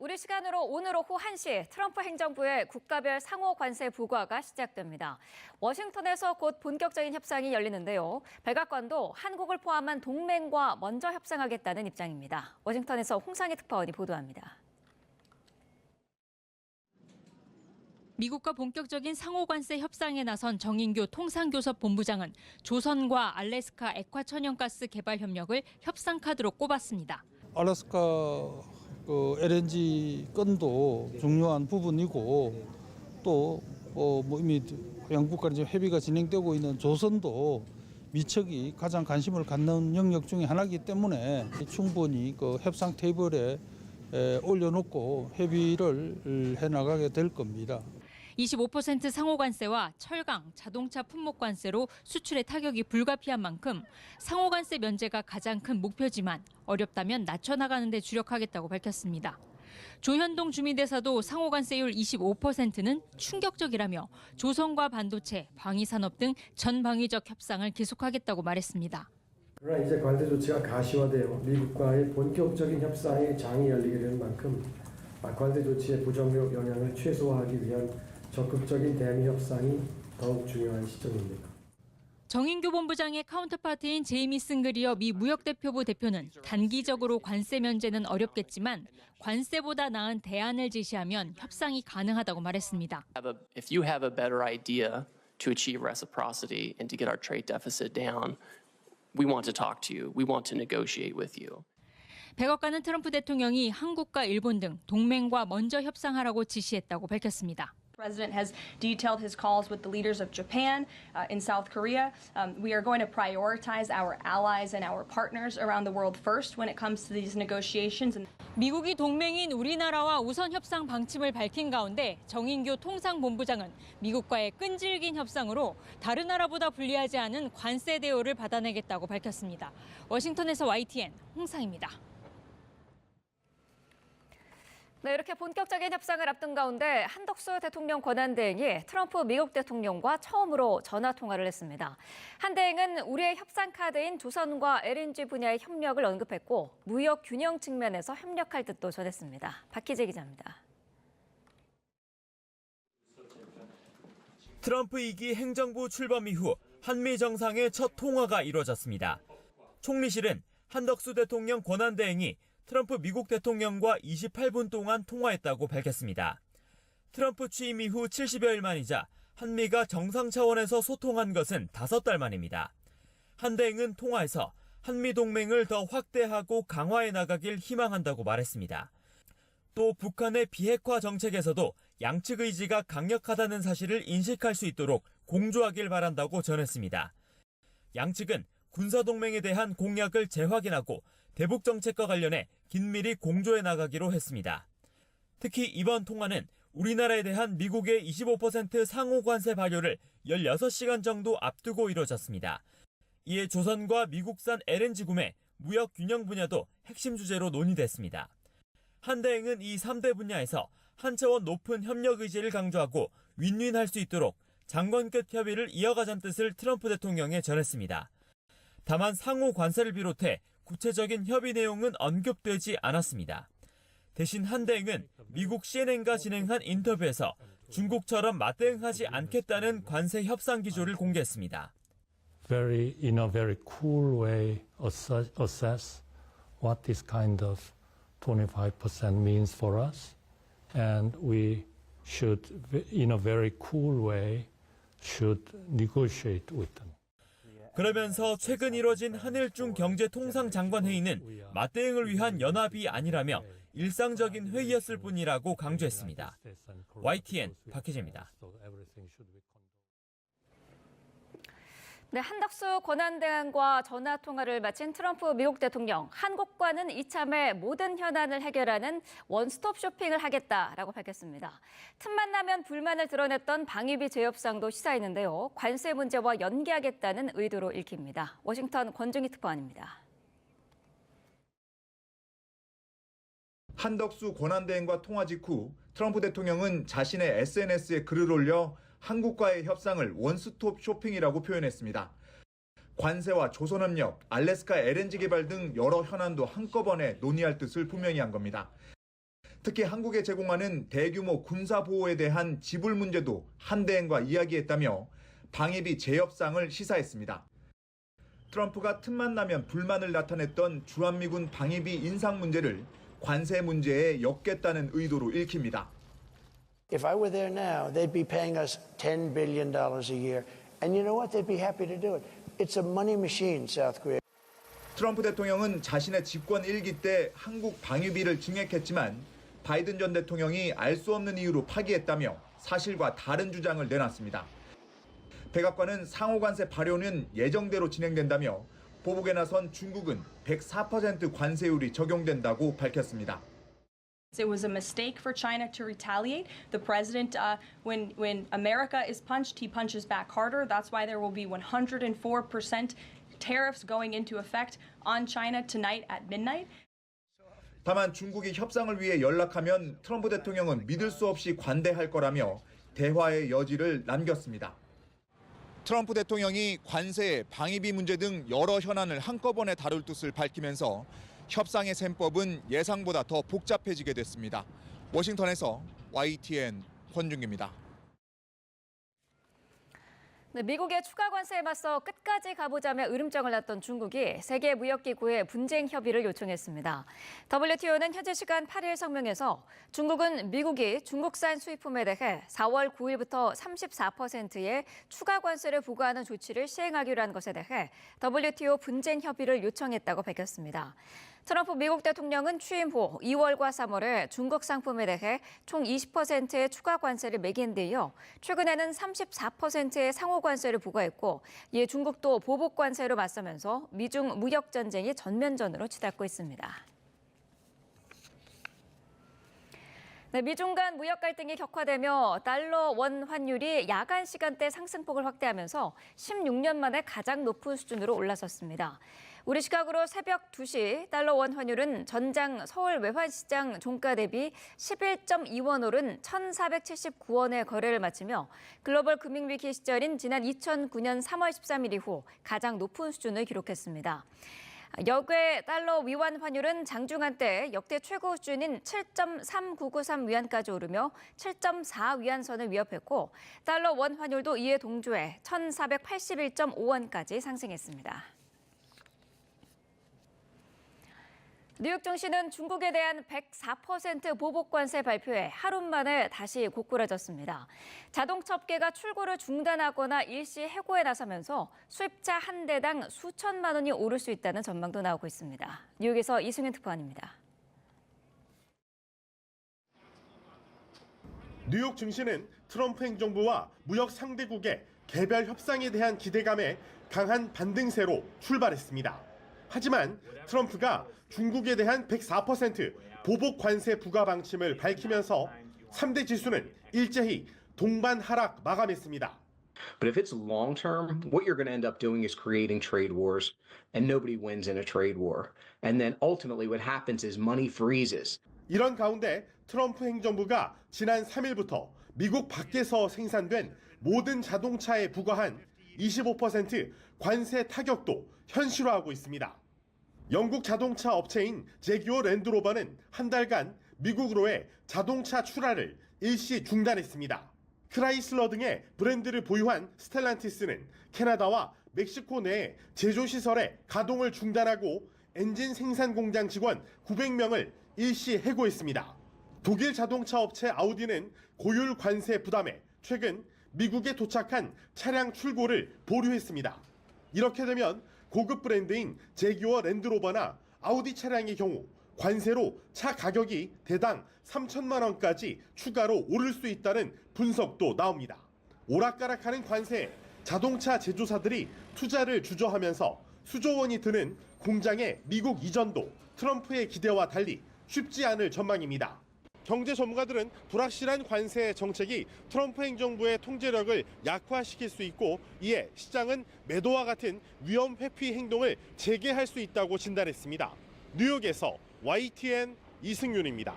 우리 시간으로 오늘 오후 1시 트럼프 행정부의 국가별 상호 관세 부과가 시작됩니다. 워싱턴에서 곧 본격적인 협상이 열리는데요. 백악관도 한국을 포함한 동맹과 먼저 협상하겠다는 입장입니다. 워싱턴에서 홍상희 특파원이 보도합니다. 미국과 본격적인 상호관세 협상에 나선 정인교 통상교섭 본부장은 조선과 알래스카 액화 천연가스 개발 협력을 협상 카드로 꼽았습니다. 알래스카 LNG 건도 중요한 부분이고 또 이미 양국 간 협의가 진행되고 있는 조선도 미척이 가장 관심을 갖는 영역 중에 하나이기 때문에 충분히 협상 테이블에 올려놓고 협의를 해나가게 될 겁니다. 25% 상호관세와 철강, 자동차 품목관세로 수출에 타격이 불가피한 만큼 상호관세 면제가 가장 큰 목표지만 어렵다면 낮춰나가는 데 주력하겠다고 밝혔습니다. 조현동 주미대사도 상호관세율 25%는 충격적이라며 조선과 반도체, 방위산업 등 전방위적 협상을 계속하겠다고 말했습니다. 그러나 이제 관세 조치가 가시화되어 미국과의 본격적인 협상의 장이 열리게 되는 만큼 관세 조치의 부정적 영향을 최소화하기 위한 적극적인 대미 협상이 더욱 중요한 시점입니다. 정인교 본부장의 카운터파트인 제이미슨 그리어 미 무역대표부 대표는 단기적으로 관세 면제는 어렵겠지만 관세보다 나은 대안을 제시하면 협상이 가능하다고 말했습니다. If you have a better idea to achieve reciprocity and to get our trade deficit down, we want to talk to you. We want to negotiate with you. 백악관은 트럼프 대통령이 한국과 일본 등 동맹과 먼저 협상하라고 지시했다고 밝혔습니다. The President has detailed his calls with the leaders of Japan in South Korea. We are going to prioritize our allies and our partners around the world first when it comes to these negotiations. 미국이 동맹인 우리나라와 우선 협상 방침을 밝힌 가운데 정인교 통상본부장은 미국과의 끈질긴 협상으로 다른 나라보다 불리하지 않은 관세 대우를 받아내겠다고 밝혔습니다. 워싱턴에서 YTN 홍상입니다. 네, 이렇게 본격적인 협상을 앞둔 가운데 한덕수 대통령 권한대행이 트럼프 미국 대통령과 처음으로 전화 통화를 했습니다. 한 대행은 우리의 협상 카드인 조선과 LNG 분야의 협력을 언급했고 무역 균형 측면에서 협력할 뜻도 전했습니다. 박희재 기자입니다. 트럼프 2기 행정부 출범 이후 한미 정상의 첫 통화가 이루어졌습니다. 총리실은 한덕수 대통령 권한대행이 트럼프 미국 대통령과 28분 동안 통화했다고 밝혔습니다. 트럼프 취임 이후 70여일 만이자 한미가 정상 차원에서 소통한 것은 5달 만입니다. 한 대행은 통화에서 한미 동맹을 더 확대하고 강화해 나가길 희망한다고 말했습니다. 또 북한의 비핵화 정책에서도 양측 의지가 강력하다는 사실을 인식할 수 있도록 공조하길 바란다고 전했습니다. 양측은 군사동맹에 대한 공약을 재확인하고 대북 정책과 관련해 긴밀히 공조해 나가기로 했습니다. 특히 이번 통화는 우리나라에 대한 미국의 25% 상호 관세 발효를 16시간 정도 앞두고 이뤄졌습니다. 이에 조선과 미국산 LNG 구매, 무역 균형 분야도 핵심 주제로 논의됐습니다. 한 대행은 이 3대 분야에서 한 차원 높은 협력 의지를 강조하고 윈윈할 수 있도록 장관 끝 협의를 이어가자는 뜻을 트럼프 대통령에 전했습니다. 다만 상호 관세를 비롯해 구체적인 협의 내용은 언급되지 않았습니다. 대신 한 대행은 미국 CNN과 진행한 인터뷰에서 중국처럼 맞대응하지 않겠다는 관세 협상 기조를 공개했습니다. In a very cool way assess what this kind of 25% means for us, and we should, in a very cool way, should negotiate with them. 그러면서 최근 이뤄진 한일중 경제통상장관회의는 맞대응을 위한 연합이 아니라며 일상적인 회의였을 뿐이라고 강조했습니다. YTN 박희재입니다. 네, 한덕수 권한대행과 전화 통화를 마친 트럼프 미국 대통령, 한국과는 이참에 모든 현안을 해결하는 원스톱 쇼핑을 하겠다라고 밝혔습니다. 틈만 나면 불만을 드러냈던 방위비 재협상도 시사했는데요. 관세 문제와 연계하겠다는 의도로 읽힙니다. 워싱턴 권중희 특파원입니다. 한덕수 권한대행과 통화 직후 트럼프 대통령은 자신의 SNS에 글을 올려 한국과의 협상을 원스톱 쇼핑이라고 표현했습니다. 관세와 조선협력, 알래스카 LNG 개발 등 여러 현안도 한꺼번에 논의할 뜻을 분명히 한 겁니다. 특히 한국에 제공하는 대규모 군사 보호에 대한 지불 문제도 한대행과 이야기했다며 방위비 재협상을 시사했습니다. 트럼프가 틈만 나면 불만을 나타냈던 주한미군 방위비 인상 문제를 관세 문제에 엮겠다는 의도로 읽힙니다. If I were there now, they'd be paying us $10 billion a year. And you know what? They'd be happy to do it. It's a money machine, South Korea. 트럼프 대통령은 자신의 집권 1기 때 한국 방위비를 증액했지만 바이든 전 대통령이 알 수 없는 이유로 파기했다며 사실과 다른 주장을 내놨습니다. 백악관은 상호관세 발효는 예정대로 진행된다며 보복에 나선 중국은 104% 관세율이 적용된다고 밝혔습니다. It was a mistake for China to retaliate. The president, when America is punched, he punches back harder. That's why there will be 104% tariffs going into effect on China tonight at midnight. 다만 중국이 협상을 위해 연락하면 트럼프 대통령은 믿을 수 없이 관대할 거라며 대화의 여지를 남겼습니다. 트럼프 대통령이 관세, 방위비 문제 등 여러 현안을 한꺼번에 다룰 뜻을 밝히면서 협상의 셈법은 예상보다 더 복잡해지게 됐습니다. 워싱턴에서 YTN 권준기입니다. 네, 미국의 추가 관세에 맞서 끝까지 가보자며 으름장을 놨던 중국이 세계무역기구에 분쟁 협의를 요청했습니다. WTO는 현지 시간 8일 성명에서 중국은 미국이 중국산 수입품에 대해 4월 9일부터 34%의 추가 관세를 부과하는 조치를 시행하기로 한 것에 대해 WTO 분쟁 협의를 요청했다고 밝혔습니다. 트럼프 미국 대통령은 취임 후 2월과 3월에 중국 상품에 대해 총 20%의 추가 관세를 매긴 데 이어 최근에는 34%의 상호 관세를 부과했고 이에 중국도 보복 관세로 맞서면서 미중 무역 전쟁이 전면전으로 치닫고 있습니다. 네, 미중 간 무역 갈등이 격화되며 달러 원 환율이 야간 시간대 상승폭을 확대하면서 16년 만에 가장 높은 수준으로 올라섰습니다. 우리 시각으로 새벽 2시 달러 원 환율은 전장 서울 외환시장 종가 대비 11.2원 오른 1,479원의 거래를 마치며 글로벌 금융위기 시절인 지난 2009년 3월 13일 이후 가장 높은 수준을 기록했습니다. 역외 달러 위환 환율은 장중한 때 역대 최고 수준인 7.3993위안까지 오르며 7.4위안선을 위협했고 달러 원 환율도 이에 동조해 1,481.5원까지 상승했습니다. 뉴욕 증시는 중국에 대한 104% 보복 관세 발표에 하루 만에 다시 고꾸라졌습니다. 자동차 업계가 출고를 중단하거나 일시 해고에 나서면서 수입차 한 대당 수천만 원이 오를 수 있다는 전망도 나오고 있습니다. 뉴욕에서 이승윤 특파원입니다. 뉴욕 증시는 트럼프 행정부와 무역 상대국의 개별 협상에 대한 기대감에 강한 반등세로 출발했습니다. 하지만 트럼프가 중국에 대한 104% 보복 관세 부과 방침을 밝히면서 3대 지수는 일제히 동반 하락 마감했습니다. But if it's long term, what you're going to end up doing is creating trade wars, and nobody wins in a trade war. And then ultimately what happens is money freezes. 이런 가운데 트럼프 행정부가 지난 3일부터 미국 밖에서 생산된 모든 자동차에 부과한 25% 관세 타격도 현실화하고 있습니다. 영국 자동차 업체인 제규어 랜드로버는 한 달간 미국으로의 자동차 출하를 일시 중단했습니다. 크라이슬러 등의 브랜드를 보유한 스텔란티스는 캐나다와 멕시코 내에 제조시설의 가동을 중단하고 엔진 생산 공장 직원 900명을 일시 해고했습니다. 독일 자동차 업체 아우디는 고율 관세 부담에 최근 미국에 도착한 차량 출고를 보류했습니다. 이렇게 되면 고급 브랜드인 제규어 랜드로버나 아우디 차량의 경우 관세로 차 가격이 대당 3천만 원까지 추가로 오를 수 있다는 분석도 나옵니다. 오락가락하는 관세에 자동차 제조사들이 투자를 주저하면서 수조 원이 드는 공장의 미국 이전도 트럼프의 기대와 달리 쉽지 않을 전망입니다. 경제 전문가들은 불확실한 관세 정책이 트럼프 행정부의 통제력을 약화시킬 수 있고 이에 시장은 매도와 같은 위험 회피 행동을 재개할 수 있다고 진단했습니다. 뉴욕에서 YTN 이승윤입니다.